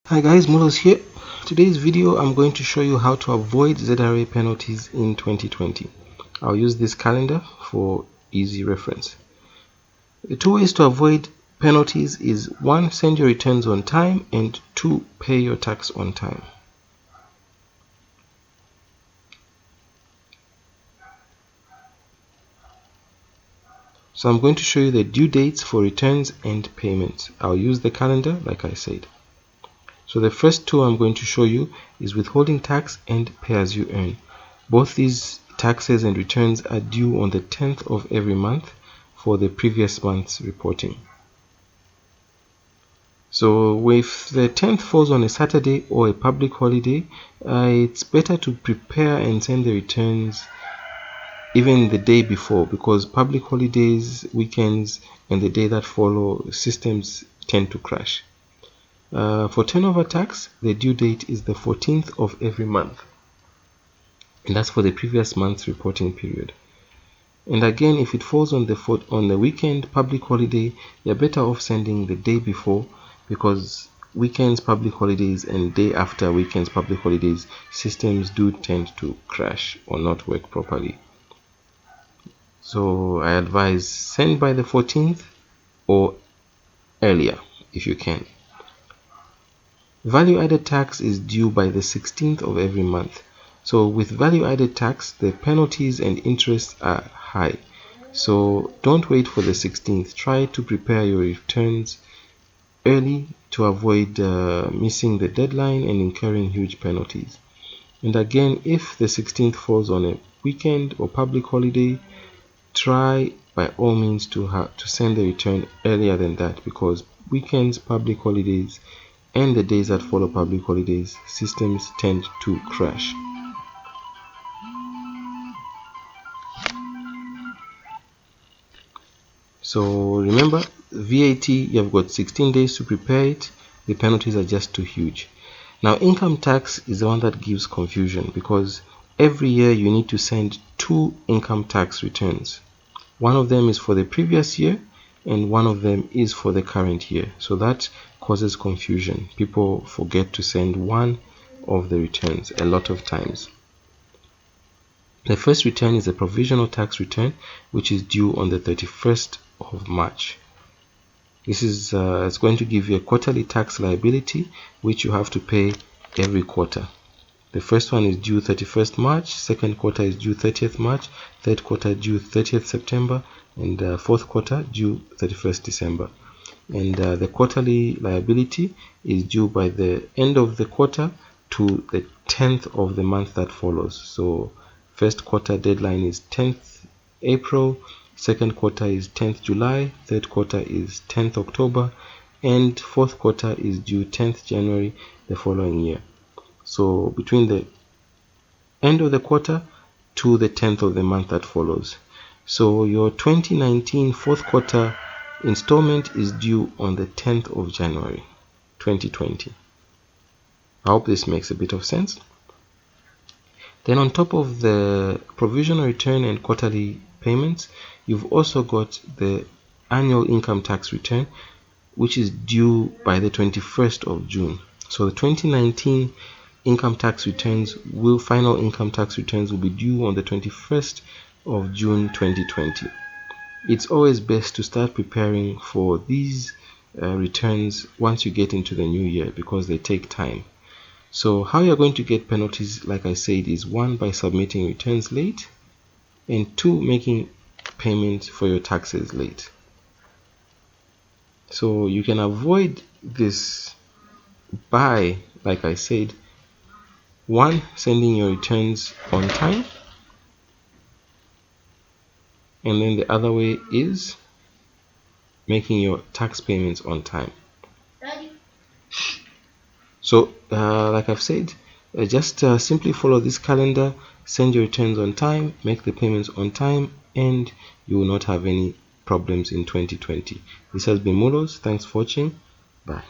Hi guys, Mulos here. Today's video I'm going to show you how to avoid ZRA penalties in 2020. I'll use this calendar for easy reference. The two ways to avoid penalties is 1. Send your returns on time, and 2. Pay your tax on time. So I'm going to show you the due dates for returns and payments. I'll use the calendar like I said. So the first two I'm going to show you is withholding tax and pay as you earn. Both these taxes and returns are due on the 10th of every month for the previous month's reporting. So if the 10th falls on a Saturday or a public holiday, it's better to prepare and send the returns even the day before, because public holidays, weekends, and the day that follow, systems tend to crash. For turnover tax, the due date is the 14th of every month, and that's for the previous month's reporting period. And again, if it falls on the weekend, public holiday, you're better off sending the day before, because weekends, public holidays, and day after weekends, public holidays, systems do tend to crash or not work properly. So I advise send by the 14th or earlier if you can. Value added tax is due by the 16th of every month. So with value added tax, the penalties and interests are high. So don't wait for the 16th. Try to prepare your returns early to avoid missing the deadline and incurring huge penalties. And again, if the 16th falls on a weekend or public holiday, try by all means to send the return earlier than that, because weekends, public holidays, and the days that follow public holidays, systems tend to crash. So remember, VAT, you've got 16 days to prepare it. The penalties are just too huge. Now, income tax is the one that gives confusion, because every year you need to send 2 income tax returns. One of them is for the previous year and one of them is for the current year. So that causes confusion. People forget to send one of the returns a lot of times. The first return is a provisional tax return, which is due on the 31st of March. This is it's going to give you a quarterly tax liability, which you have to pay every quarter. The first one is due 31st March, second quarter is due 30th March, third quarter due 30th September, and fourth quarter due 31st December. And the quarterly liability is due by the end of the quarter to the 10th of the month that follows. So first quarter deadline is 10th April, second quarter is 10th July, third quarter is 10th October, and fourth quarter is due 10th January the following year. So between the end of the quarter to the 10th of the month that follows. So your 2019 fourth quarter installment is due on the 10th of January 2020. I hope this makes a bit of sense. Then on top of the provisional return and quarterly payments, you've also got the annual income tax return, which is due by the 21st of June. So the 2019 income tax returns final income tax returns will be due on the 21st of June 2020. It's always best to start preparing for these returns once you get into the new year, because they take time. So how you're going to get penalties, like I said, is 1, by submitting returns late, and 2, making payments for your taxes late. So you can avoid this by, like I said, 1, sending your returns on time, and then the other way is making your tax payments on time. So like I've said, just simply follow this calendar, send your returns on time, make the payments on time, and you will not have any problems in 2020. This has been Mulos. Thanks for watching. Bye.